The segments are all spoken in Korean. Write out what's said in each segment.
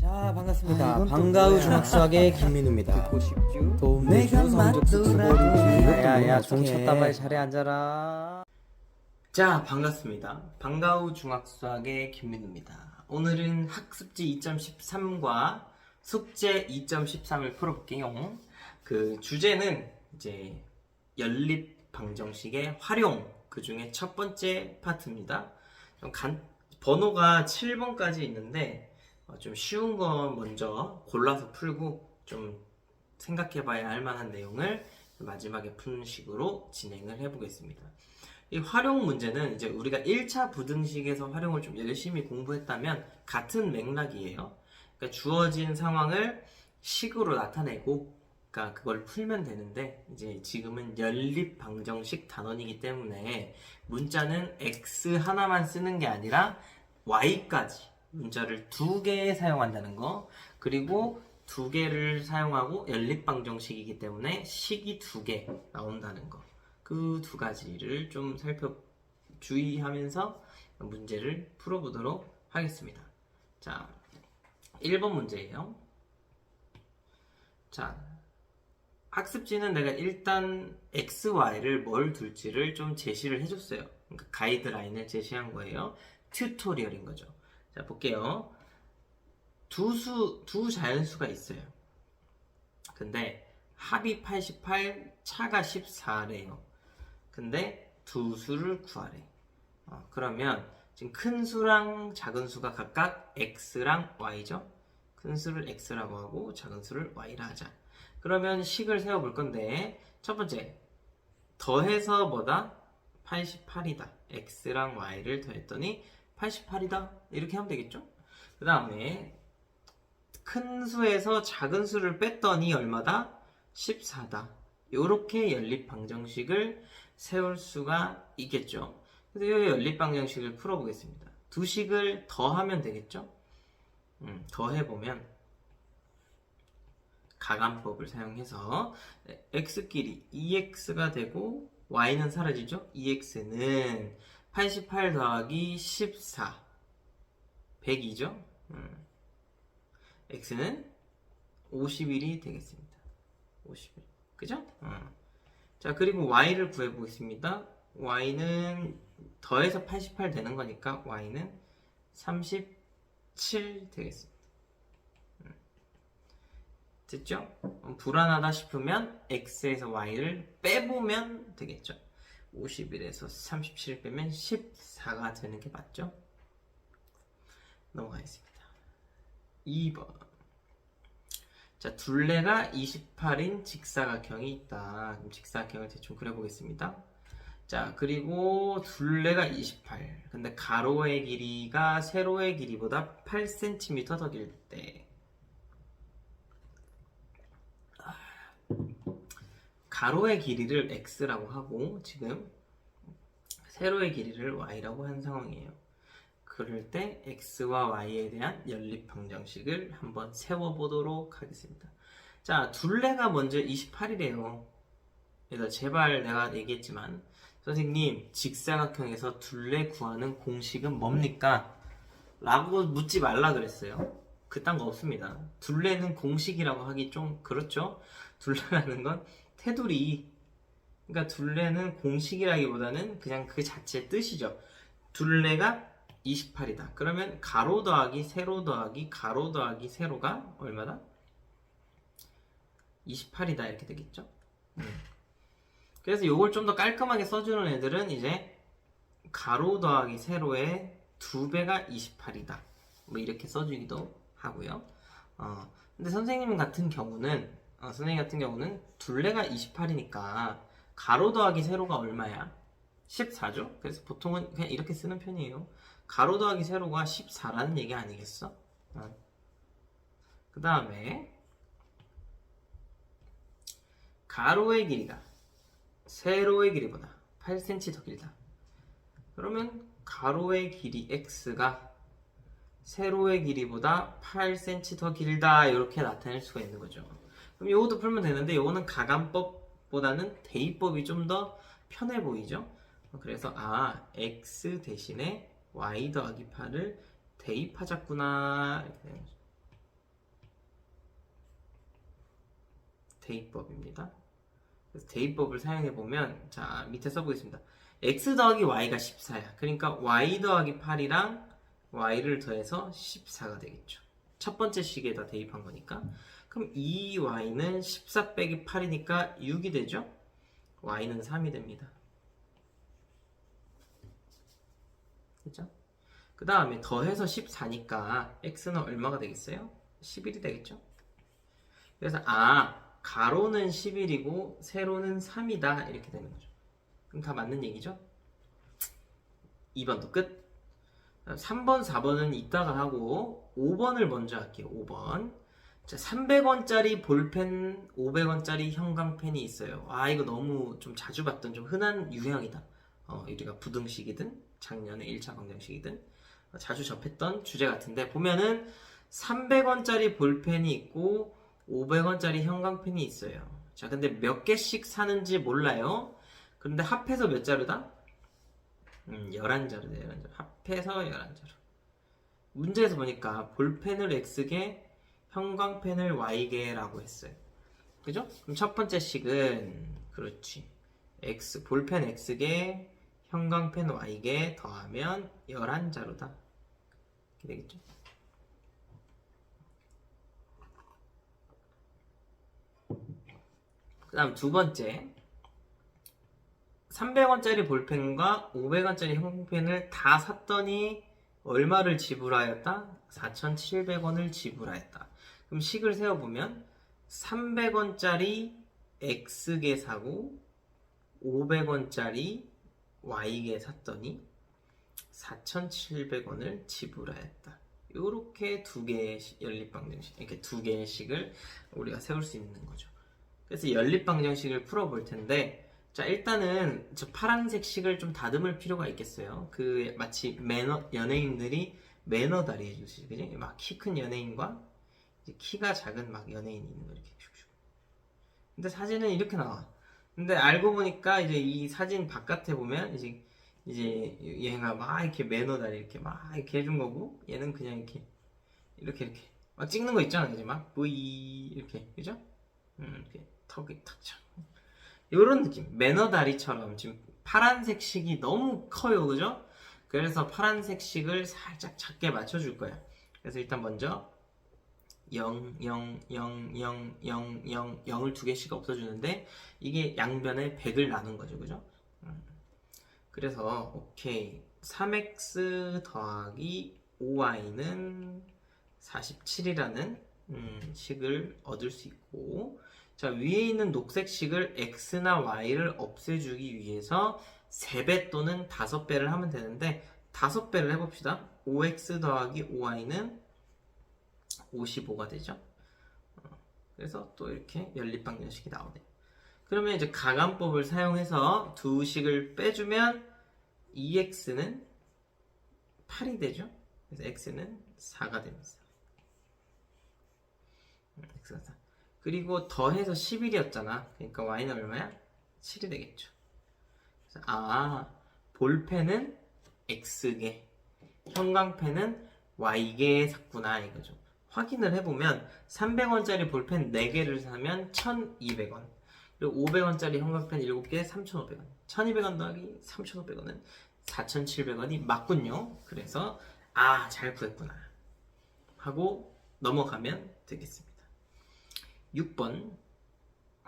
자, 반갑습니다. 이건 또 방과후 뭐야? 중학수학의 김민우입니다. 듣고 싶죠? 도움 내주 성적 수고 야야야, 종 종 쳤다 쳤다 발 발 자리에 앉아라. 자, 반갑습니다. 방과후 중학수학의 김민우입니다. 오늘은 학습지 2.13과 숙제 2.13을 풀어볼게요. 그 주제는 이제 연립 방정식의 활용, 그 중에 첫 번째 파트입니다. 번호가 7번까지 있는데 좀 쉬운 거 먼저 골라서 풀고 좀 생각해봐야 할 만한 내용을 마지막에 푸는 식으로 진행을 해보겠습니다. 이 활용 문제는 이제 우리가 1차 부등식에서 활용을 좀 열심히 공부했다면 같은 맥락이에요. 그러니까 주어진 상황을 식으로 나타내고 그러니까 그걸 풀면 되는데 이제 지금은 연립 방정식 단원이기 때문에 문자는 x 하나만 쓰는 게 아니라 y까지 문자를 2개 사용한다는 거, 그리고 2개를 사용하고 연립 방정식이기 때문에 식이 2개 나온다는 거, 그 2가지를 좀 주의하면서 문제를 풀어보도록 하겠습니다. 자, 1번 문제예요. 자, 학습지는 내가 일단 x, y를 뭘 둘지를 좀 제시를 해줬어요. 그러니까 가이드라인을 제시한 거예요. 튜토리얼인 거죠. 자, 볼게요. 두 자연수가 있어요. 근데 합이 88, 차가 14래요. 근데 두 수를 구하래. 그러면 지금 큰 수랑 작은 수가 각각 x랑 y죠. 큰 수를 x라고 하고 작은 수를 y라 하자. 그러면 식을 세워볼 건데, 첫 번째, 더해서 뭐다? 88이다. x랑 y를 더했더니 88이다. 이렇게 하면 되겠죠? 그 다음에 큰 수에서 작은 수를 뺐더니 얼마다? 14다. 이렇게 연립 방정식을 세울 수가 있겠죠. 그래서 이 연립 방정식을 풀어보겠습니다. 두 식을 더하면 되겠죠? 더해보면 가감법을 사용해서 x끼리 2x가 되고 y는 사라지죠? 2x는 88 더하기 14 100이죠? x는 51이 되겠습니다. 51. 그죠? 자, 그리고 y를 구해보겠습니다. y는 더해서 88 되는 거니까 y는 37 되겠습니다. 됐죠? 불안하다 싶으면 x에서 y를 빼보면 되겠죠. 51에서 37 빼면 14가 되는 게 맞죠? 넘어가겠습니다. 2번. 자, 둘레가 28인 직사각형이 있다. 그럼 직사각형을 대충 그려보겠습니다. 자, 그리고 둘레가 28. 근데 가로의 길이가 세로의 길이보다 8cm 더 길 때, 가로의 길이를 x라고 하고 지금 세로의 길이를 y라고 한 상황이에요. 그럴 때 x와 y에 대한 연립 방정식을 한번 세워보도록 하겠습니다. 자, 둘레가 먼저 28이래요. 그래서 제발 내가 얘기했지만 선생님, 직사각형에서 둘레 구하는 공식은 뭡니까? 라고 묻지 말라 그랬어요. 그딴 거 없습니다. 둘레는 공식이라고 하기 좀 그렇죠? 둘레라는 건 테두리, 그러니까 둘레는 공식이라기보다는 그냥 그 자체의 뜻이죠. 둘레가 28이다. 그러면 가로 더하기 세로 더하기 가로 더하기 세로가 얼마다? 28이다 이렇게 되겠죠. 그래서 이걸 좀 더 깔끔하게 써주는 애들은 이제 가로 더하기 세로의 2배가 28이다. 뭐 이렇게 써주기도 하고요. 근데 선생님 같은 경우는 둘레가 28이니까 가로 더하기 세로가 얼마야? 14죠? 그래서 보통은 그냥 이렇게 쓰는 편이에요. 가로 더하기 세로가 14라는 얘기 아니겠어? 그 다음에 가로의 길이가 세로의 길이보다 8cm 더 길다. 그러면 가로의 길이 x가 세로의 길이보다 8cm 더 길다, 이렇게 나타낼 수가 있는 거죠. 그럼 이것도 풀면 되는데 이거는 가감법보다는 대입법이 좀 더 편해 보이죠. 그래서 x 대신에 y 더하기 8을 대입하자꾸나 이렇게 되는 거죠. 대입법입니다. 그래서 대입법을 사용해 보면 자 밑에 써보겠습니다. x 더하기 y가 14야. 그러니까 y 더하기 8이랑 y를 더해서 14가 되겠죠. 첫 번째 식에다 대입한 거니까. 그럼 이 y는 14 빼기 8이니까 6이 되죠. y는 3이 됩니다. 그죠? 그 다음에 더해서 14니까 x는 얼마가 되겠어요? 11이 되겠죠? 그래서 가로는 11이고 세로는 3이다 이렇게 되는 거죠. 그럼 다 맞는 얘기죠? 2번도 끝. 3번, 4번은 이따가 하고 5번을 먼저 할게요. 5번. 자, 300원짜리 볼펜, 500원짜리 형광펜이 있어요. 이거 너무 좀 자주 봤던 좀 흔한 유형이다. 우리가 부등식이든 작년에 1차 방정식이든 자주 접했던 주제 같은데 보면은 300원짜리 볼펜이 있고 500원짜리 형광펜이 있어요. 자, 근데 몇 개씩 사는지 몰라요. 그런데 합해서 몇 자루다? 11자루네, 11자루. 합해서 11자루. 문제에서 보니까 볼펜을 X개, 형광펜을 Y개라고 했어요. 그죠? 그럼 첫 번째 식은, 그렇지. 볼펜 X개, 형광펜 Y개 더하면 11자루다. 이렇게 되겠죠? 그 다음 두 번째. 300원짜리 볼펜과 500원짜리 형광펜을 다 샀더니 얼마를 지불하였다? 4,700원을 지불하였다. 그럼 식을 세워보면 300원짜리 X개 사고 500원짜리 Y개 샀더니 4,700원을 지불하였다. 이렇게 두 개의 연립방정식, 이렇게 두 개의 식을 우리가 세울 수 있는 거죠. 그래서 연립방정식을 풀어볼 텐데, 자, 일단은 저 파란색 식을 좀 다듬을 필요가 있겠어요. 마치 연예인들이 매너다리 해주시, 그지? 막 키 큰 연예인과 이제 키가 작은 막 연예인이 있는 거 이렇게 슉슉. 근데 사진은 이렇게 나와. 근데 알고 보니까 이제 이 사진 바깥에 보면 이제 얘가 막 이렇게 매너다리 이렇게 막 이렇게 해준 거고, 얘는 그냥 이렇게 막 찍는 거 있잖아, 이제 막 브이 이렇게, 그죠? 이렇게 턱이 탁 쳐. 이런 느낌, 매너다리처럼 지금 파란색 식이 너무 커요, 그죠? 그래서 파란색 식을 살짝 작게 맞춰줄 거야. 그래서 일단 먼저 0, 0, 0, 0, 0, 0, 0을 두 개씩 없어주는데 이게 양변에 100을 나눈 거죠, 그죠? 그래서 오케이, 3x 더하기 5y는 47이라는 식을 얻을 수 있고, 자, 위에 있는 녹색 식을 x나 y를 없애주기 위해서 3배 또는 5배를 하면 되는데 5배를 해봅시다. 5x 더하기 5y는 55가 되죠. 그래서 또 이렇게 연립방정식이 나오네요. 그러면 이제 가감법을 사용해서 두 식을 빼주면 2x는 8이 되죠. 그래서 x는 4가 됩니다. x가 4. 그리고 더해서 11이었잖아. 그러니까 y는 얼마야? 7이 되겠죠. 그래서 볼펜은 x개, 형광펜은 y개 샀구나 이거죠. 확인을 해보면 300원짜리 볼펜 4개를 사면 1,200원, 그리고 500원짜리 형광펜 7개 3,500원. 1,200원 더하기 3,500원은 4,700원이 맞군요. 그래서 잘 구했구나 하고 넘어가면 되겠습니다. 6번.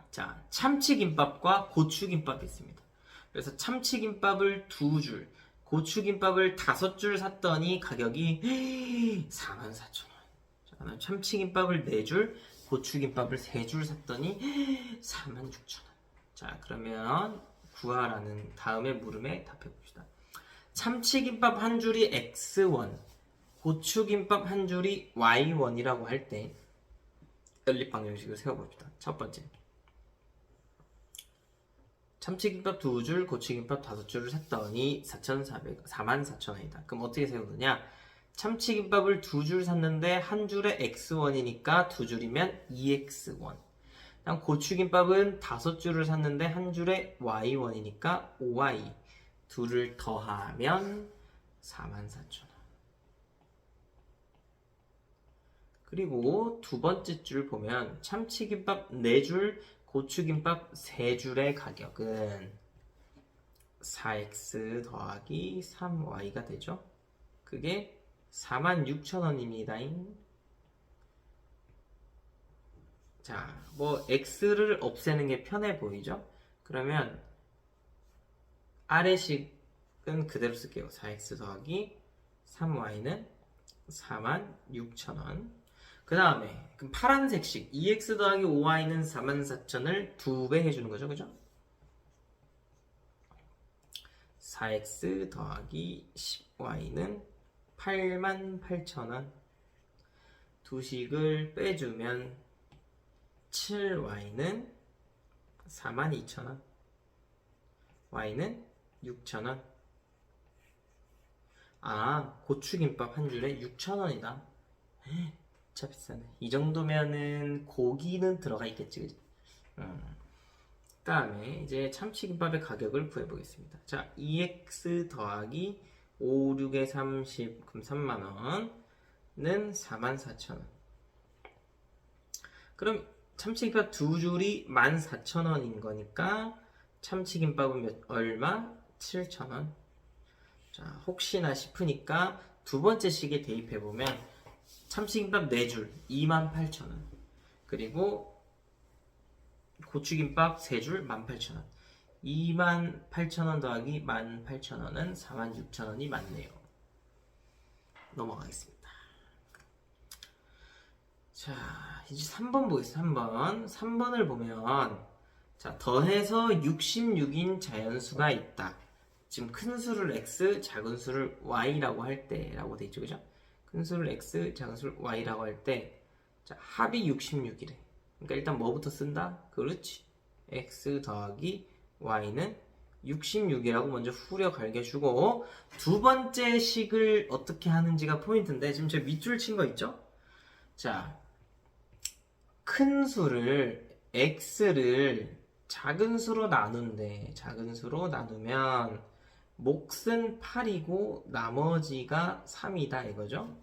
자, 참치김밥과 고추김밥이 있습니다. 그래서 참치김밥을 2줄, 고추김밥을 5줄 샀더니 가격이 44,000원. 자, 참치김밥을 4줄, 고추김밥을 3줄 샀더니 46,000원. 자, 그러면 구하라는 다음에 물음에 답해봅시다. 참치김밥 한 줄이 X1, 고추김밥 한 줄이 Y1이라고 할 때 연립방정식을 세워봅시다. 첫 번째, 참치김밥 2줄, 고추김밥 5줄을 샀더니 44,000원이다. 그럼 어떻게 세우느냐? 참치김밥을 2줄 샀는데 한 줄에 X1이니까 2줄이면 2X1. 그다음 고추김밥은 5줄을 샀는데 한 줄에 Y1이니까 5Y. 둘을 더하면 44,000원. 그리고 두 번째 줄 보면 참치김밥 4줄, 고추김밥 3줄의 가격은 4x 더하기 3y가 되죠. 그게 46,000원입니다. 자, 뭐 x를 없애는 게 편해 보이죠? 그러면 아래식은 그대로 쓸게요. 4x 더하기 3y는 46,000원. 그 다음에 파란색식 2x 더하기 5y는 44,000을 2배 해주는 거죠. 그죠? 4x 더하기 10y는 88,000원. 두 식을 빼주면 7y는 42,000원. y는 6,000원. 아, 고추김밥 한 줄에 6,000원이다. 진짜 비싸네. 이 정도면은 고기는 들어가 있겠지, 그지? 그다음에 이제 참치김밥의 가격을 구해보겠습니다. 자, 2x 더하기 5, 6에 30, 그럼 3만원은 44,000원. 그럼 참치김밥 두 줄이 14,000원인 거니까 참치김밥은 얼마? 7,000원. 자, 혹시나 싶으니까 두 번째 식에 대입해보면 참치김밥 4줄 28,000원. 그리고 고추김밥 3줄 18,000원. 28,000원 더하기 18,000원은 46,000원이 맞네요. 넘어가겠습니다. 자, 이제 3번 보겠습니다. 3번을 보면 자, 더해서 66인 자연수가 있다. 지금 큰 수를 x, 작은 수를 y라고 할 때라고 돼 있죠. 그죠? 큰 수를 x, 작은 수를 y라고 할 때 자, 합이 66이래. 그러니까 일단 뭐부터 쓴다? 그렇지. x 더하기 y는 66이라고 먼저 후려 갈겨주고 두 번째 식을 어떻게 하는지가 포인트인데 지금 제가 밑줄 친 거 있죠? 자, 큰 수를 x를 작은 수로 나눈대. 작은 수로 나누면 몫은 8이고 나머지가 3이다 이거죠.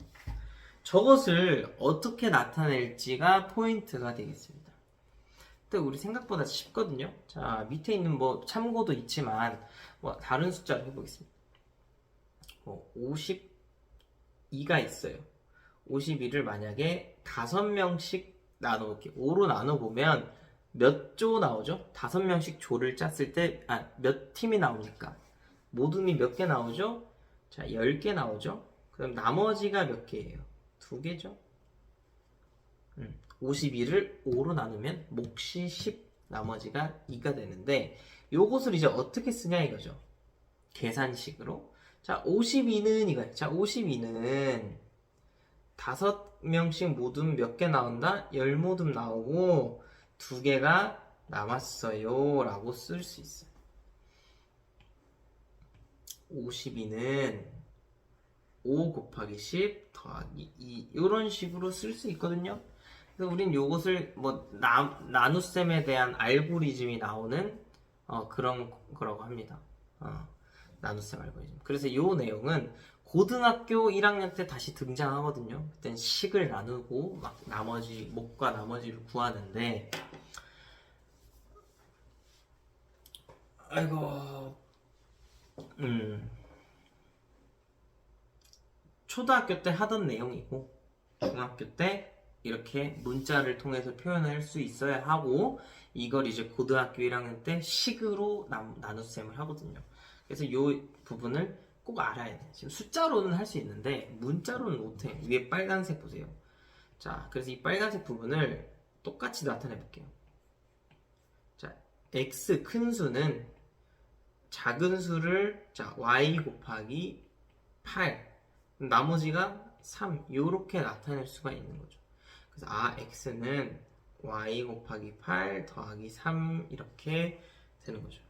저것을 어떻게 나타낼지가 포인트가 되겠습니다. 근데 우리 생각보다 쉽거든요. 자, 밑에 있는 뭐 참고도 있지만 뭐 다른 숫자로 해보겠습니다. 52가 있어요. 52를 만약에 5명씩 나눠볼게요. 5로 나눠보면 몇 조 나오죠? 5명씩 조를 짰을 때 몇 팀이 나옵니까? 모둠이 몇 개 나오죠? 자, 10개 나오죠? 그럼 나머지가 몇 개예요? 2개죠? 52를 5로 나누면 몫이 10, 나머지가 2가 되는데 요것을 이제 어떻게 쓰냐 이거죠. 계산식으로. 자, 52는 이거예요. 자, 52는 5명씩 모둠 몇 개 나온다? 10모둠 나오고 2개가 남았어요 라고 쓸 수 있어요. 52는 5 곱하기 10 더하기 2 이런 식으로 쓸 수 있거든요. 그래서 우린 요것을 뭐 나눗셈에 대한 알고리즘이 나오는 그런 거라고 합니다. 나눗셈 알고리즘. 그래서 요 내용은 고등학교 1학년 때 다시 등장하거든요. 그땐 식을 나누고 막 나머지 몫과 나머지를 구하는데 아이고 초등학교 때 하던 내용이고 중학교 때 이렇게 문자를 통해서 표현할 수 있어야 하고 이걸 이제 고등학교 1학년 때 식으로 나눗셈을 하거든요. 그래서 이 부분을 꼭 알아야 돼. 지금 숫자로는 할 수 있는데 문자로는 못해. 위에 빨간색 보세요. 자, 그래서 이 빨간색 부분을 똑같이 나타내 볼게요. 자, x 큰 수는 작은 수를 자 y 곱하기 8 나머지가 3 이렇게 나타낼 수가 있는 거죠. 그래서 x는 y 곱하기 8 더하기 3 이렇게 되는 거죠.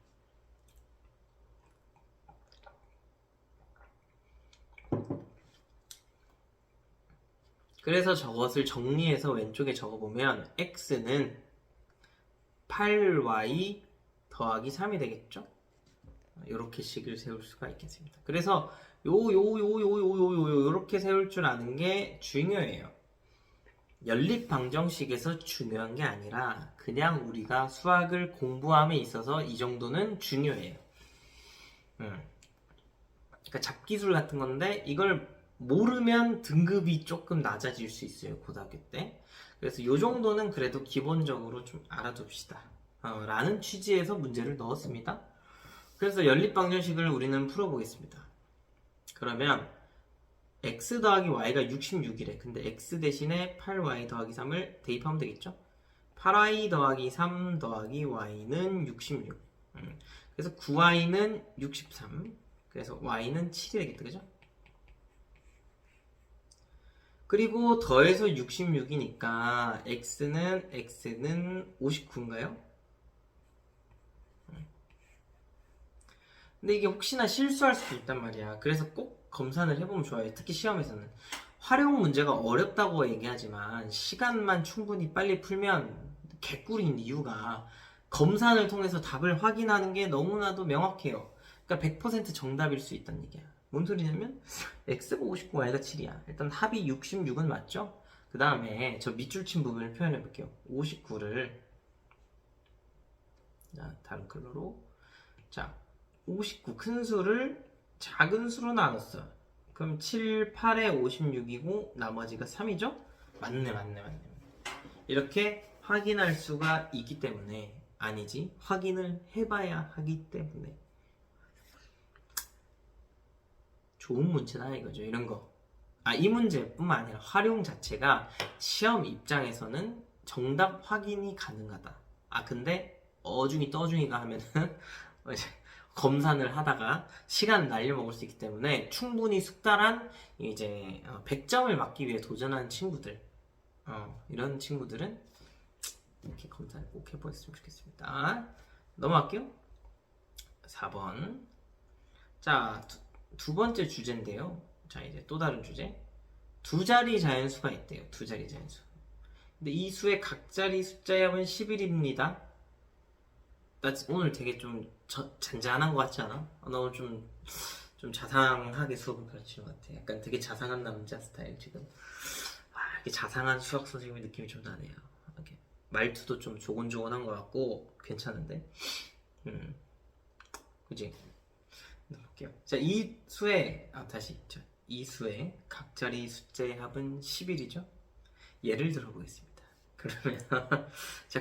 그래서 저것을 정리해서 왼쪽에 적어보면 x는 8y 더하기 3이 되겠죠? 이렇게 식을 세울 수가 있겠습니다. 그래서 요렇게 세울 줄 아는 게 중요해요. 연립 방정식에서 중요한 게 아니라 그냥 우리가 수학을 공부함에 있어서 이 정도는 중요해요. 그러니까 잡기술 같은 건데 이걸 모르면 등급이 조금 낮아질 수 있어요, 고등학교 때. 그래서 이 정도는 그래도 기본적으로 좀 알아둡시다 라는 취지에서 문제를 넣었습니다. 그래서 연립 방정식을 우리는 풀어보겠습니다. 그러면 x 더하기 y가 66이래. 근데 x 대신에 8y 더하기 3을 대입하면 되겠죠? 8y 더하기 3 더하기 y는 66. 그래서 9y는 63. 그래서 y는 7이 되겠다. 그죠? 그리고 더해서 66이니까 x는 59인가요? 근데 이게 혹시나 실수할 수도 있단 말이야. 그래서 꼭 검사를 해보면 좋아요. 특히 시험에서는. 활용 문제가 어렵다고 얘기하지만 시간만 충분히 빨리 풀면 개꿀인 이유가 검산을 통해서 답을 확인하는 게 너무나도 명확해요. 그러니까 100% 정답일 수 있다는 얘기야. 뭔 소리냐면 x가 59, y가 7이야. 일단 합이 66은 맞죠? 그 다음에 저 밑줄 친 부분을 표현해 볼게요. 59를 다른 컬러로, 자 59 큰 수를 작은 수로 나눴어. 그럼 7, 8에 56이고 나머지가 3이죠? 맞네. 이렇게 확인할 수가 있기 때문에, 아니지, 확인을 해봐야 하기 때문에 좋은 문제다 이거죠. 이런 거. 이 문제뿐만 아니라 활용 자체가 시험 입장에서는 정답 확인이 가능하다. 근데 어중이 떠중이가 하면은 검산을 하다가 시간 날려먹을 수 있기 때문에 충분히 숙달한 이제 100점을 맞기 위해 도전하는 친구들, 이런 친구들은 이렇게 검사를 꼭 해보셨으면 좋겠습니다. 넘어갈게요. 4번. 자, 두 번째 주제인데요. 자, 이제 또 다른 주제. 두 자리 자연수가 있대요. 두 자리 자연수. 근데 이 수의 각자리 숫자의 합은 11입니다. 나 오늘 되게 좀 잔잔한 것 같지 않아? 나 오늘 좀 자상하게 수업을 가르치는 것 같아. 약간 되게 자상한 남자 스타일 지금. 이렇게 자상한 수학 선생님의 느낌이 좀 나네요. 이렇게 말투도 좀 조곤조곤한 것 같고 괜찮은데. 그지? 볼게요. 자, 이 수의 이 수의 각자리 숫자의 합은 11이죠? 예를 들어 보겠습니다.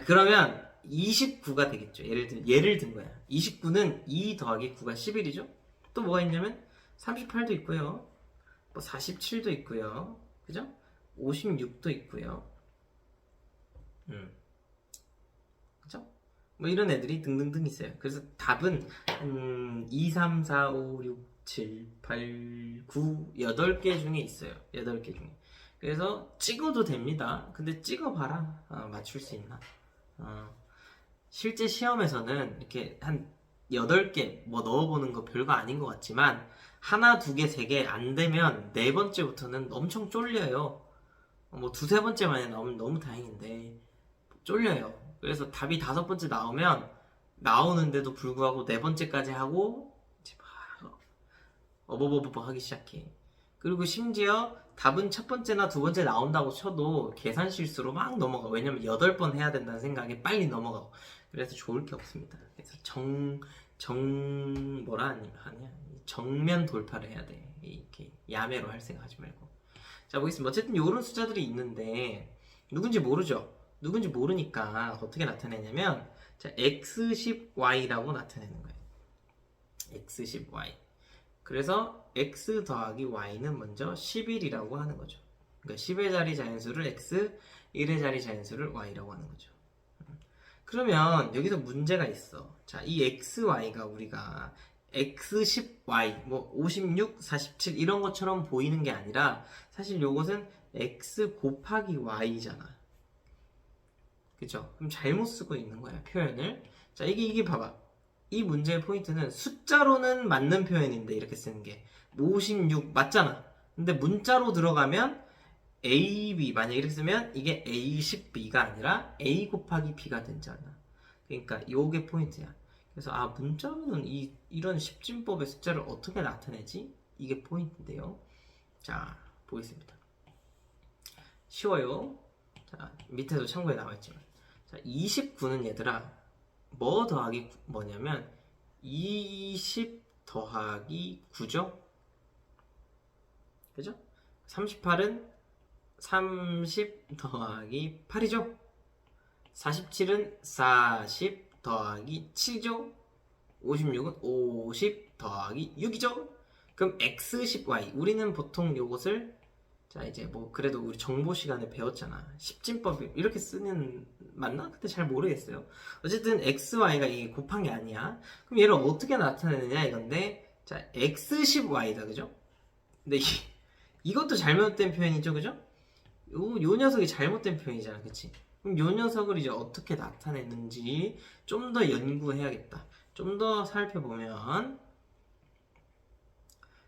그러면 29가 되겠죠. 예를 든 거야. 29는 2 더하기 9가 11이죠? 또 뭐가 있냐면 38도 있고요. 47도 있고요. 그죠? 56도 있고요. 그죠? 이런 애들이 등등등 있어요. 그래서 답은 2, 3, 4, 5, 6, 7, 8, 9, 8개 중에 있어요. 8개 중에. 그래서 찍어도 됩니다. 근데 찍어봐라. 맞출 수 있나? 실제 시험에서는 이렇게 한 8개 넣어보는 거 별거 아닌 것 같지만 하나, 두 개, 세 개 안 되면 네 번째부터는 엄청 쫄려요. 두세 번째 만에 나오면 너무 다행인데 쫄려요. 그래서 답이 5번째 나오는데도 불구하고 네 번째까지 하고 이제 막 어버버버 하기 시작해. 그리고 심지어 답은 첫 번째나 두 번째 나온다고 쳐도 계산 실수로 막 넘어가. 왜냐면 8번 해야 된다는 생각에 빨리 넘어가고. 그래서 좋을 게 없습니다. 그래서 정면 돌파를 해야 돼. 이렇게 야매로 할 생각 하지 말고. 자, 보겠습니다. 어쨌든 이런 숫자들이 있는데 누군지 모르죠? 누군지 모르니까 어떻게 나타내냐면, 자, x10y라고 나타내는 거예요. x10y. 그래서 x 더하기 y는 먼저 11이라고 하는 거죠. 그러니까 10의 자리 자연수를 x, 1의 자리 자연수를 y라고 하는 거죠. 그러면 여기서 문제가 있어. 자, 이 xy가 우리가 x10y, 56, 47 이런 것처럼 보이는 게 아니라 사실 요것은 x 곱하기 y잖아. 그쵸? 그럼 잘못 쓰고 있는 거야, 표현을. 자, 이게 봐봐. 이 문제의 포인트는 숫자로는 맞는 표현인데 이렇게 쓰는 게 56 맞잖아. 근데 문자로 들어가면 AB 만약 이렇게 쓰면 이게 A10B가 아니라 A 곱하기 B가 되잖아. 그러니까 요게 포인트야. 그래서 문자로는 이런 십진법의 숫자를 어떻게 나타내지? 이게 포인트인데요. 자, 보겠습니다. 쉬워요. 자, 밑에도 참고에 나와있지만 자, 29는 얘들아 뭐 더하기 뭐냐면 20 더하기 9죠? 그죠? 38은 30 더하기 8이죠? 47은 40 더하기 7이죠? 56은 50 더하기 6이죠? 그럼 x10y 우리는 보통 요것을 자 이제 뭐 그래도 우리 정보 시간에 배웠잖아. 십진법 이렇게 쓰는 맞나? 그때 잘 모르겠어요. 어쨌든 xy가 이게 곱한 게 아니야. 그럼 얘를 어떻게 나타내느냐 이건데 자 x10y다 그죠? 근데 이것도 잘못된 표현이죠 그죠? 요 녀석이 잘못된 표현이잖아 그치? 그럼 요 녀석을 이제 어떻게 나타내는지 좀 더 연구해야겠다. 좀 더 살펴보면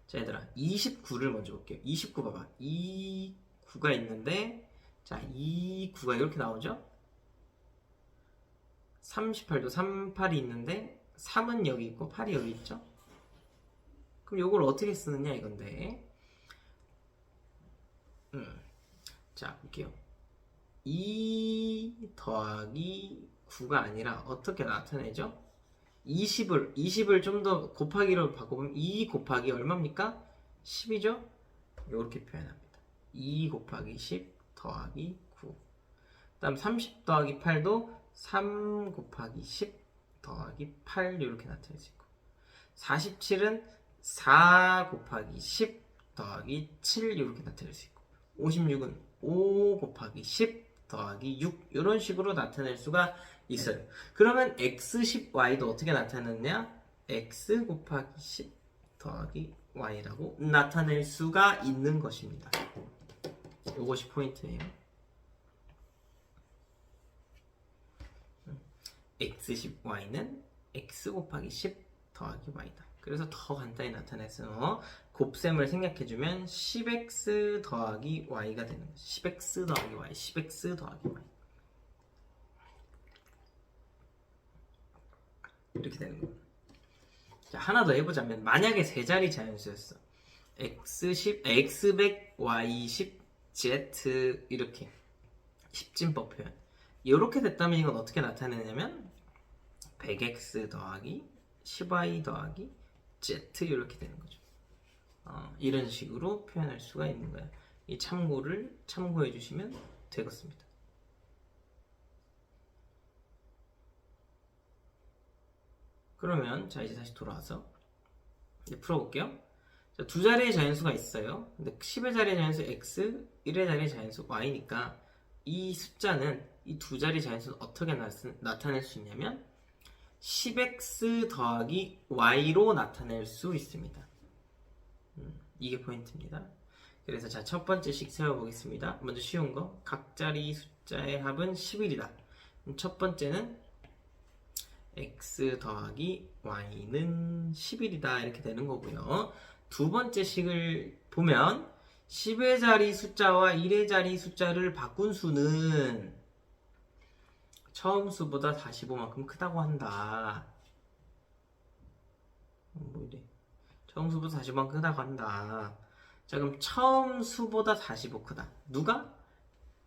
자 얘들아 29를 먼저 볼게요. 29 봐봐. 이 9가 있는데 자 이 9가 이렇게 나오죠? 38도 38이 있는데 3은 여기 있고 8이 여기 있죠? 그럼 요걸 어떻게 쓰느냐 이건데 자 볼게요. 2 더하기 9가 아니라 어떻게 나타내죠? 20을 좀 더 곱하기로 바꿔보면 2 곱하기 얼마입니까? 10이죠? 이렇게 표현합니다. 2 곱하기 10 더하기 9. 다음 30 더하기 8도 3 곱하기 10 더하기 8 이렇게 나타낼 수 있고 47은 4 곱하기 10 더하기 7 이렇게 나타낼 수 있고 56은 5 곱하기 10 더하기 6 이런 식으로 나타낼 수가 있어요. 그러면 x10y도 어떻게 나타내느냐? x 곱하기 10 더하기 y라고 나타낼 수가 있는 것입니다. 이것이 포인트예요. x10y는 x 곱하기 10 더하기 y다. 그래서 더 간단히 나타내서 곱셈을 생략해주면 10x 더하기 y가 되는 거죠. 10x 더하기 y, 10x 더하기 y 이렇게 되는 거예요. 자, 하나 더 해보자면 만약에 세 자리 자연수였어. x10, x100, y10, z 이렇게 10진법 표현. 이렇게 됐다면 이건 어떻게 나타내냐면 100x 더하기 10y 더하기 z 이렇게 되는 거죠. 이런 식으로 표현할 수가 있는 거예요. 이 참고를 참고해 주시면 되겠습니다. 그러면 자 이제 다시 돌아와서 이제 풀어볼게요. 자, 두 자리의 자연수가 있어요. 근데 10의 자리의 자연수 x, 1의 자리의 자연수 y니까 이 숫자는 이 두 자리 자연수는 어떻게 나타낼 수 있냐면 10x 더하기 y로 나타낼 수 있습니다. 이게 포인트입니다. 그래서 자 첫 번째씩 세워보겠습니다. 먼저 쉬운 거 각 자리 숫자의 합은 11이다. 첫 번째는 x 더하기 y는 11이다 이렇게 되는 거고요. 두 번째 식을 보면 10의 자리 숫자와 1의 자리 숫자를 바꾼 수는 처음 수보다 45만큼 크다고 한다. 뭐 이래. 처음 수보다 45만큼 크다고 한다. 자 그럼 처음 수보다 45 크다. 누가?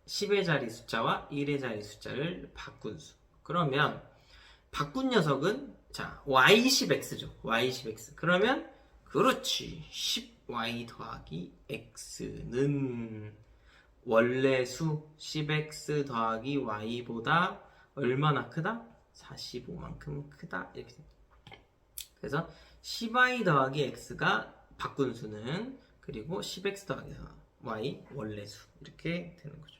10의 자리 숫자와 1의 자리 숫자를 바꾼 수. 그러면 바꾼 녀석은 자 y10x죠. y10x. 그러면 그렇지 10y 더하기 x는 원래 수 10x 더하기 y보다 얼마나 크다? 45만큼 크다 이렇게 됩니다. 그래서 10y 더하기 x가 바꾼 수는 그리고 10x 더하기 y 원래 수 이렇게 되는 거죠.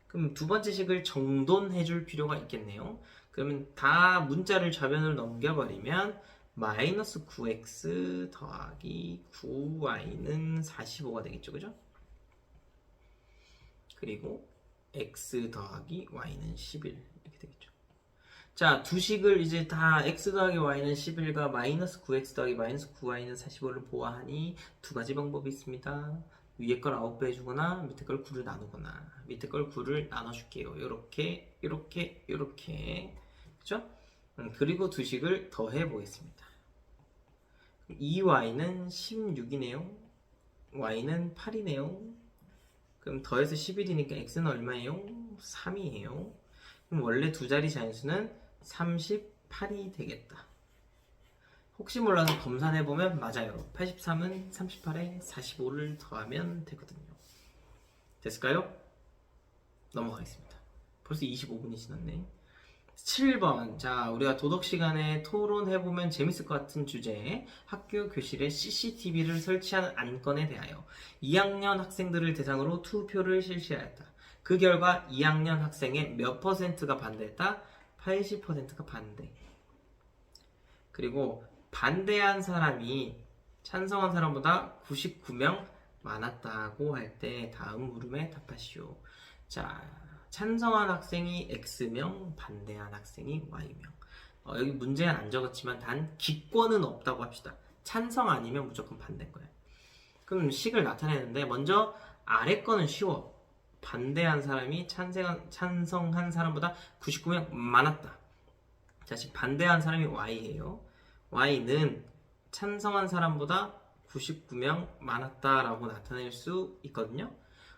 그럼 두 번째 식을 정돈해 줄 필요가 있겠네요. 그러면 다 문자를 좌변으로 넘겨버리면 마이너스 9x 더하기 9y는 45가 되겠죠. 그죠? 그리고 x 더하기 y는 11 이렇게 되겠죠. 자, 두 식을 이제 다 x 더하기 y는 11과 마이너스 9x 더하기 마이너스 9y는 45를 보아하니 두 가지 방법이 있습니다. 위에 걸 9배 해주거나 밑에 걸 9를 나누거나 밑에 걸 9를 나눠줄게요. 요렇게 요렇게 요렇게 그죠? 그리고 두 식을 더해 보겠습니다. 2y는 16이네요. y는 8이네요. 그럼 더해서 11이니까 x는 얼마예요? 3이에요. 그럼 원래 두 자리 자연수는 38이 되겠다. 혹시 몰라서 검산해보면 맞아요. 83은 38에 45를 더하면 되거든요. 됐을까요? 넘어가겠습니다. 벌써 25분이 지났네. 7번. 자, 우리가 도덕 시간에 토론해보면 재밌을 것 같은 주제. 학교 교실에 CCTV를 설치한 안건에 대하여 2학년 학생들을 대상으로 투표를 실시하였다. 그 결과 2학년 학생의 몇 퍼센트가 반대했다? 80%가 반대. 그리고 반대한 사람이 찬성한 사람보다 99명 많았다고 할 때 다음 물음에 답하시오. 자, 찬성한 학생이 X명, 반대한 학생이 Y명. 여기 문제는 안 적었지만 단 기권은 없다고 합시다. 찬성 아니면 무조건 반대인 거예요. 그럼 식을 나타내는데 먼저 아래 거는 쉬워. 반대한 사람이 찬성한 사람보다 99명 많았다. 자, 지금 반대한 사람이 Y예요. Y는 찬성한 사람보다 99명 많았다라고 나타낼 수 있거든요.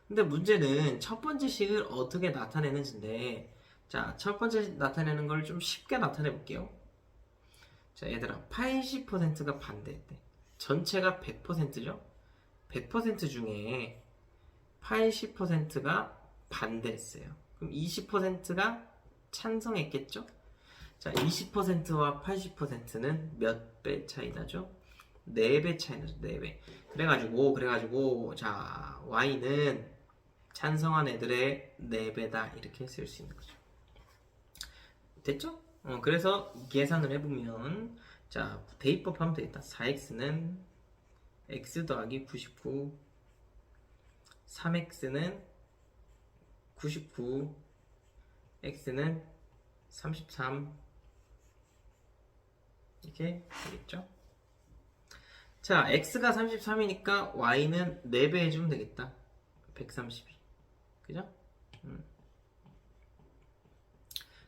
근데 문제는 첫 번째 식을 어떻게 나타내는지인데, 자, 첫 번째 나타내는 걸 좀 쉽게 나타내 볼게요. 자, 얘들아, 80%가 반대했대. 전체가 100%죠? 100% 중에 80%가 반대했어요. 그럼 20%가 찬성했겠죠? 자, 20%와 80%는 몇 배 차이 나죠? 4배 차이 나죠, 4배. 그래가지고, 자, Y는 찬성한 애들의 4배다. 이렇게 쓸 수 있는 거죠. 됐죠? 그래서 계산을 해보면, 자, 대입법 하면 되겠다. 4x는 x 더하기 99, 3x는 99, x는 33, 이렇게 되겠죠? 자, x가 33이니까 y는 4배 해주면 되겠다. 132. 그죠?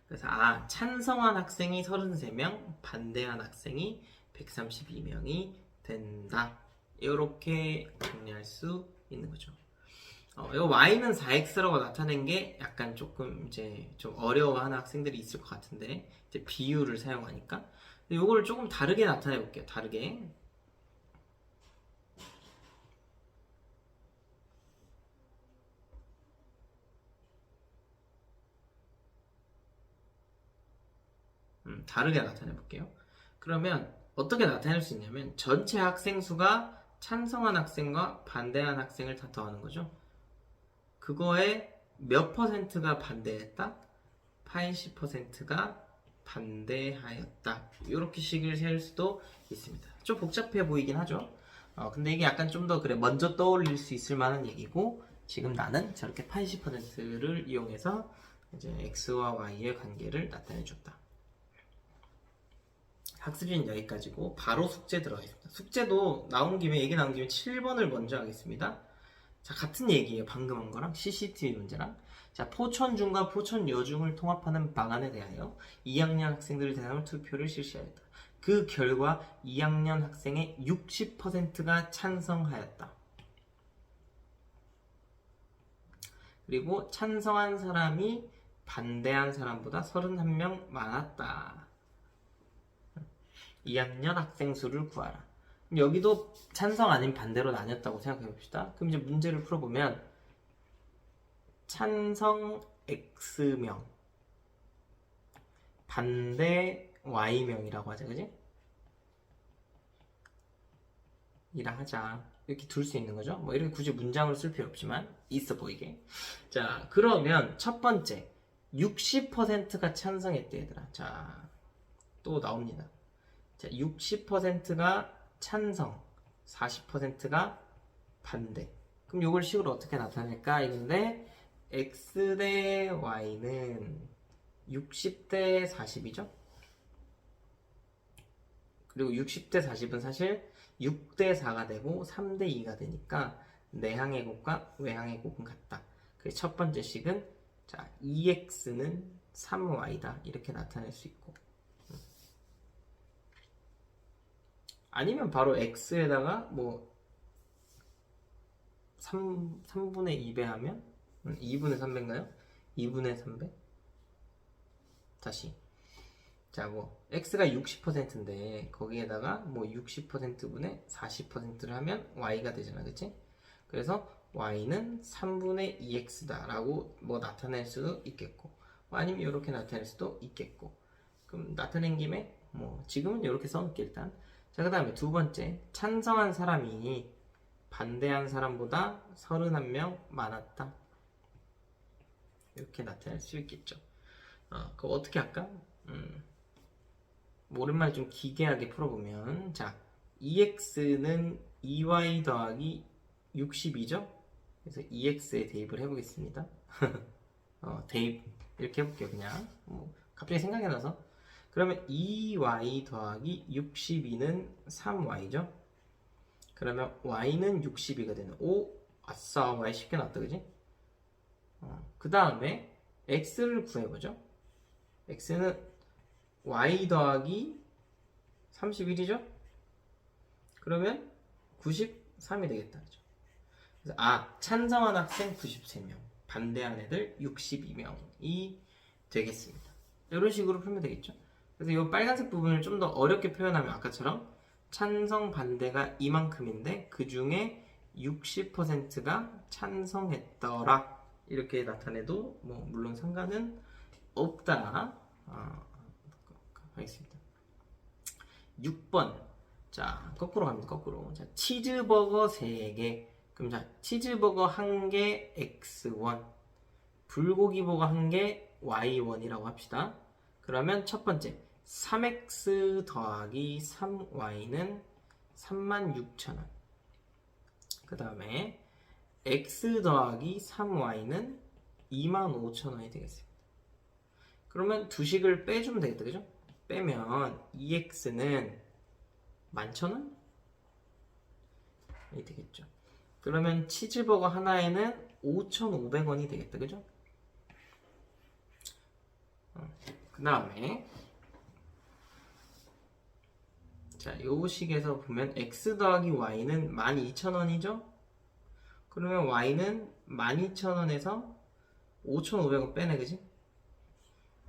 그래서 찬성한 학생이 33명, 반대한 학생이 132명이 된다. 이렇게 정리할 수 있는 거죠. 이거 y는 4x라고 나타낸 게 약간 조금 이제 좀 어려워하는 학생들이 있을 것 같은데, 이제 비율을 사용하니까. 이거를 조금 다르게 나타내 볼게요. 다르게. 다르게 나타내 볼게요. 그러면 어떻게 나타낼 수 있냐면 전체 학생 수가 찬성한 학생과 반대한 학생을 다 더하는 거죠. 그거에 몇 퍼센트가 반대했다? 80%가 반대하였다. 이렇게 식을 세울 수도 있습니다. 좀 복잡해 보이긴 하죠. 근데 이게 약간 좀 더 그래 먼저 떠올릴 수 있을 만한 얘기고, 지금 나는 저렇게 80%를 이용해서 이제 x와 y의 관계를 나타내 줬다. 학습지는 여기까지고 바로 숙제 들어가겠습니다. 숙제도 얘기 나온 김에 7번을 먼저 하겠습니다. 자, 같은 얘기예요. 방금 한 거랑 CCTV 문제랑. 자, 포천중과 포천여중을 통합하는 방안에 대하여 2학년 학생들을 대상으로 투표를 실시하였다. 그 결과 2학년 학생의 60%가 찬성하였다. 그리고 찬성한 사람이 반대한 사람보다 31명 많았다. 2학년 학생 수를 구하라. 여기도 찬성 아닌 반대로 나뉘었다고 생각해 봅시다. 그럼 이제 문제를 풀어보면 찬성 X명, 반대 Y명이라고 하자, 그지? 이라 하자. 이렇게 둘 수 있는 거죠. 뭐 이렇게 굳이 문장으로 쓸 필요 없지만 있어 보이게. 자, 그러면 첫 번째 60%가 찬성했대, 얘들아. 자, 또 나옵니다. 자, 60%가 찬성, 40%가 반대. 그럼 이걸 식으로 어떻게 나타낼까? 이건데 x 대 y는 60대 40이죠? 그리고 60대 40은 사실 6대 4가 되고 3대 2가 되니까 내항의 곱과 외항의 곱은 같다. 그래서 첫 번째 식은 자, 2x는 3y다. 이렇게 나타낼 수 있고, 아니면 바로 x에다가 뭐 3분의 2배 하면 2분의 3배인가요? 2분의 3배? 다시 자, 뭐 x가 60%인데 거기에다가 뭐 60%분의 40%를 하면 y가 되잖아, 그치? 그래서 y는 3분의 2x다 라고 뭐 나타낼 수도 있겠고, 아니면 이렇게 나타낼 수도 있겠고. 그럼 나타낸 김에 뭐 지금은 이렇게 써놓을게 일단. 자, 그 다음에 두 번째, 찬성한 사람이 반대한 사람보다 31명 많았다, 이렇게 나타낼 수 있겠죠. 그거 어떻게 할까? 오랜만에 좀 기괴하게 풀어보면, 자, 2x는 2y 더하기 60이죠? 그래서 2x에 대입을 해보겠습니다. 대입 이렇게 해볼게요. 그냥 뭐 갑자기 생각이 나서. 그러면 2y 더하기 62는 3y죠? 그러면 y는 62가 되는, 오, 아싸, y 쉽게 나왔다, 그지? 그 다음에 x를 구해보죠. x는 y 더하기 31이죠? 그러면 93이 되겠다, 그죠? 그래서 찬성한 학생 93명, 반대한 애들 62명이 되겠습니다. 이런 식으로 풀면 되겠죠? 그래서 이 빨간색 부분을 좀 더 어렵게 표현하면 아까처럼 찬성 반대가 이만큼인데 그 중에 60%가 찬성했더라, 이렇게 나타내도 뭐 물론 상관은 없다 하겠습니다. 6번. 자, 거꾸로 갑니다. 거꾸로. 자, 치즈버거 3개. 그럼 자, 치즈버거 1개 x1, 불고기버거 1개 y1이라고 합시다. 그러면 첫 번째 3x 더하기 3y는 36,000원. 그 다음에 x 더하기 3y는 25,000원이 되겠습니다. 그러면 두 식을 빼주면 되겠다, 그죠? 빼면 2x는 11,000원? 이 되겠죠. 그러면 치즈버거 하나에는 5,500원이 되겠다, 그죠? 그 다음에 자, 요 식에서 보면 x 더하기 y는 12,000원이죠? 그러면 y는 12,000원에서 5,500원 빼네, 그지?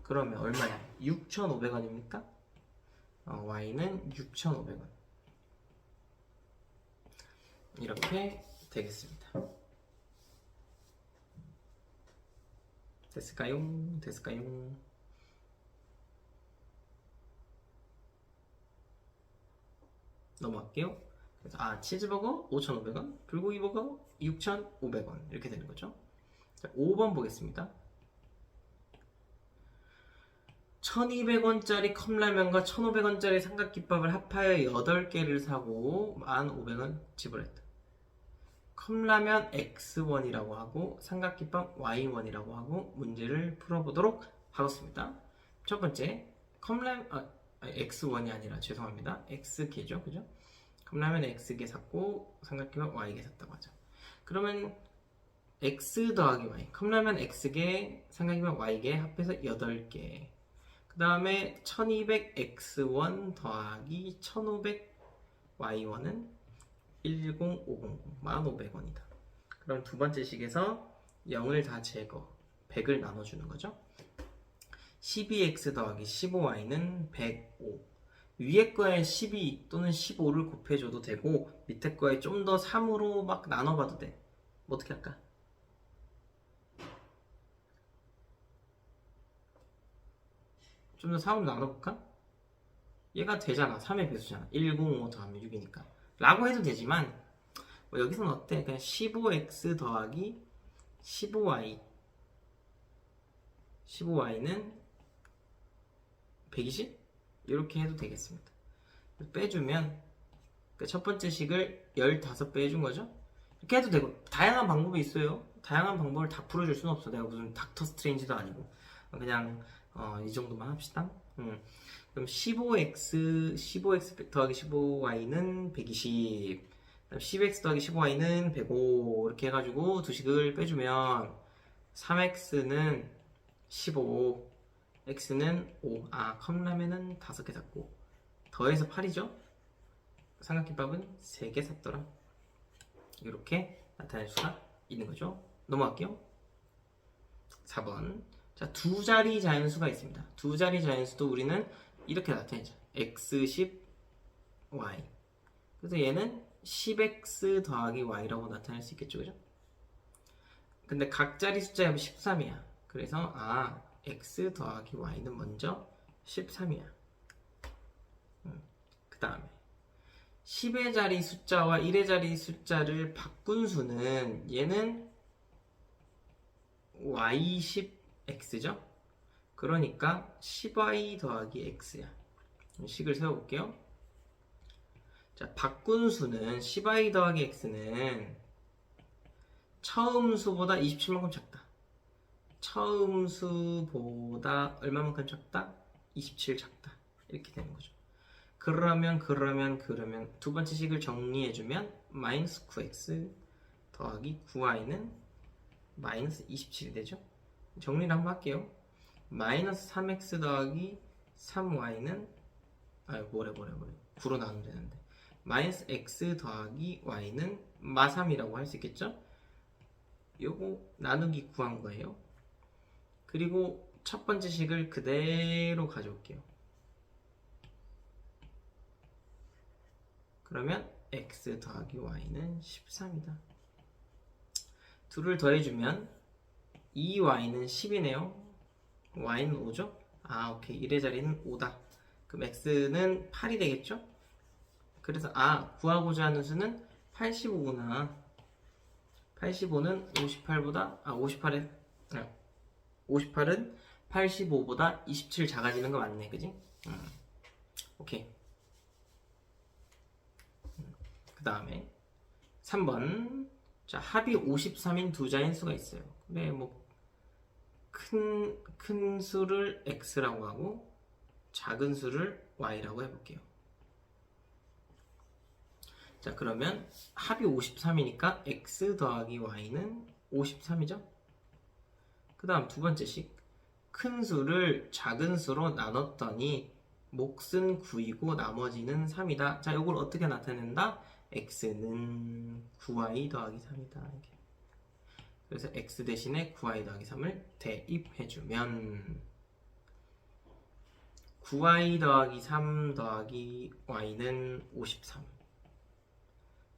그러면 얼마야? 6,500원입니까? y는 6,500원. 이렇게 되겠습니다. 됐을까요? 됐을까요? 넘어갈게요. 그래서 치즈버거 5,500원, 불고기버거 6,500원 이렇게 되는 거죠. 자, 5번 보겠습니다. 1,200원짜리 컵라면과 1,500원짜리 삼각김밥을 합하여 8개를 사고 1,500원 지불했다. 컵라면 X1이라고 하고 삼각김밥 Y1이라고 하고 문제를 풀어보도록 하겠습니다. 첫 번째, X1이 아니라 죄송합니다. X개죠, 그죠? 컵라면 X개 샀고 삼각김밥 Y개 샀다고 하죠. 그러면 X 더하기 Y, 컵라면 X개, 삼각김밥 Y개 합해서 8개. 그 다음에 1200X1 더하기 1500Y1은 10500, 1500원이다. 그럼 두 번째 식에서 0을 다 제거, 100을 나눠주는 거죠. 12x 더하기 15y는 105. 위에 거에 12 또는 15를 곱해줘도 되고 밑에 거에 좀 더 3으로 막 나눠봐도 돼. 뭐 어떻게 할까? 좀 더 3으로 나눠볼까? 얘가 되잖아. 3의 배수잖아. 105 더하면 6이니까 라고 해도 되지만 뭐 여기서는 어때? 그냥 15x 더하기 15y 15y는 120? 이렇게 해도 되겠습니다. 빼주면 첫 번째 식을 15배 해준 거죠. 이렇게 해도 되고 다양한 방법이 있어요. 다양한 방법을 다 풀어줄 수는 없어. 내가 무슨 닥터 스트레인지도 아니고 그냥 이 정도만 합시다. 그럼 15x 더하기 15y는 120, 10x 더하기 15y는 105 이렇게 해가지고 두 식을 빼주면 3x는 15, x는 5. 컵라면은 5개 샀고 더해서 8이죠? 삼각김밥은 3개 샀더라. 이렇게 나타낼 수가 있는 거죠. 넘어갈게요. 4번. 자, 두 자리 자연수가 있습니다. 두 자리 자연수도 우리는 이렇게 나타내죠. x10 y. 그래서 얘는 10x 더하기 y라고 나타낼 수 있겠죠, 그죠? 근데 각 자리 숫자가 13이야. 그래서 x 더하기 y는 먼저 13이야. 그 다음에 10의 자리 숫자와 1의 자리 숫자를 바꾼 수는 얘는 y10x죠? 그러니까 10y 더하기 x야. 식을 세워볼게요. 자, 바꾼 수는 10y 더하기 x는 처음 수보다 27만큼 작다. 처음 수보다 얼마만큼 작다? 27 작다. 이렇게 되는 거죠. 그러면 두 번째 식을 정리해주면 마이너스 9x 더하기 9y는 마이너스 27이 되죠. 정리를 한번 할게요. 마이너스 3x 더하기 3y는 뭐래 9로 나누면 되는데 마이너스 x 더하기 y는 마3이라고 할 수 있겠죠. 요거 나누기 구한 거예요. 그리고 첫 번째 식을 그대로 가져올게요. 그러면 x 더하기 y는 13이다. 둘을 더해주면 2y는 10이네요. y는 5죠? 오케이. 1의 자리는 5다. 그럼 x는 8이 되겠죠? 그래서 구하고자 하는 수는 85구나. 85는 58은 85보다 27 작아지는 거 맞네, 그지? 오케이. 그 다음에 3번. 자, 합이 53인 두 자인 수가 있어요. 그래, 큰 수를 x라고 하고 작은 수를 y라고 해볼게요. 자, 그러면 합이 53이니까 x 더하기 y는 53이죠? 그 다음 두 번째 식. 큰 수를 작은 수로 나눴더니 몫은 9이고 나머지는 3이다. 자, 이걸 어떻게 나타낸다? x는 9y 더하기 3이다. 이렇게. 그래서 x 대신에 9y 더하기 3을 대입해주면 9y 더하기 3 더하기 y는 53.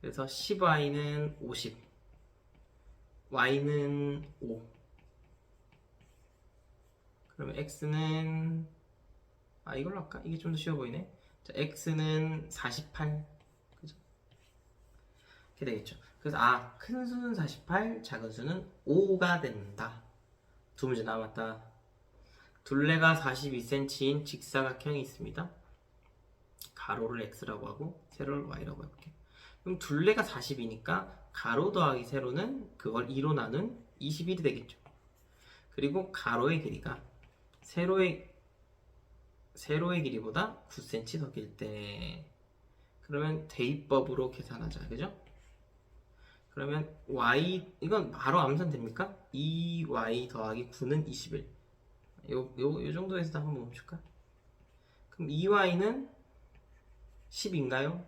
그래서 10y는 50, y는 5. 그러면 x는 이걸로 할까? 이게 좀 더 쉬워 보이네. 자, x는 48. 그죠? 이렇게 되겠죠. 그래서 큰 수는 48, 작은 수는 5가 된다. 두 문제 남았다. 둘레가 42cm인 직사각형이 있습니다. 가로를 x라고 하고 세로를 y라고 해볼게요. 그럼 둘레가 40이니까 가로 더하기 세로는 그걸 2로 나눈 21이 되겠죠. 그리고 가로의 길이가 세로의 길이보다 9cm 더 길 때, 그러면 대입법으로 계산하자. 그죠? 그러면 y, 이건 바로 암산 됩니까? 2y 더하기 9는 21. 요 정도에서 한번 멈출까? 그럼 2y는 10인가요?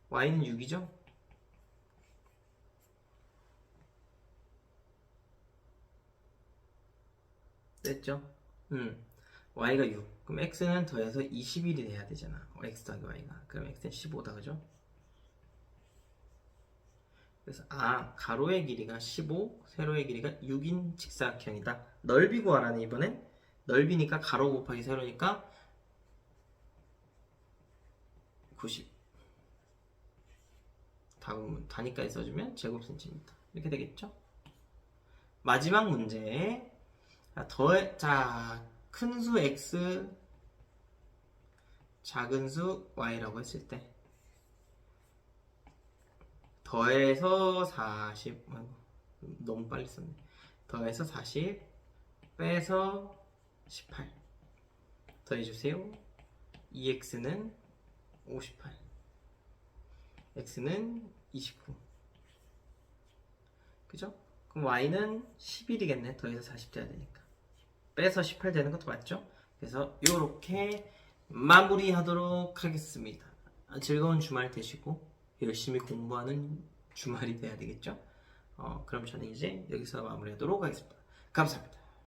y는 6이죠? 됐죠? y가 6. 그럼 x는 더해서 21이 돼야 되잖아. x 더하기 y가. 그럼 x는 15다. 그죠? 그래서 가로의 길이가 15, 세로의 길이가 6인 직사각형이다. 넓이 구하라네. 이번엔 넓이니까 가로 곱하기 세로니까 90. 다음 단위까지 써주면 제곱센티미터. 이렇게 되겠죠? 마지막 문제. 큰 수 x, 작은 수 y라고 했을 때 더해서 40, 너무 빨리 썼네. 더해서 40 빼서 18 더해주세요. 2x는 58, x는 29. 그죠? 그럼 y는 11이겠네. 더해서 40 돼야 되니까. 빼서 18 되는 것도 맞죠? 그래서 이렇게 마무리하도록 하겠습니다. 즐거운 주말 되시고 열심히 공부하는 주말이 돼야 되겠죠. 그럼 저는 이제 여기서 마무리하도록 하겠습니다. 감사합니다.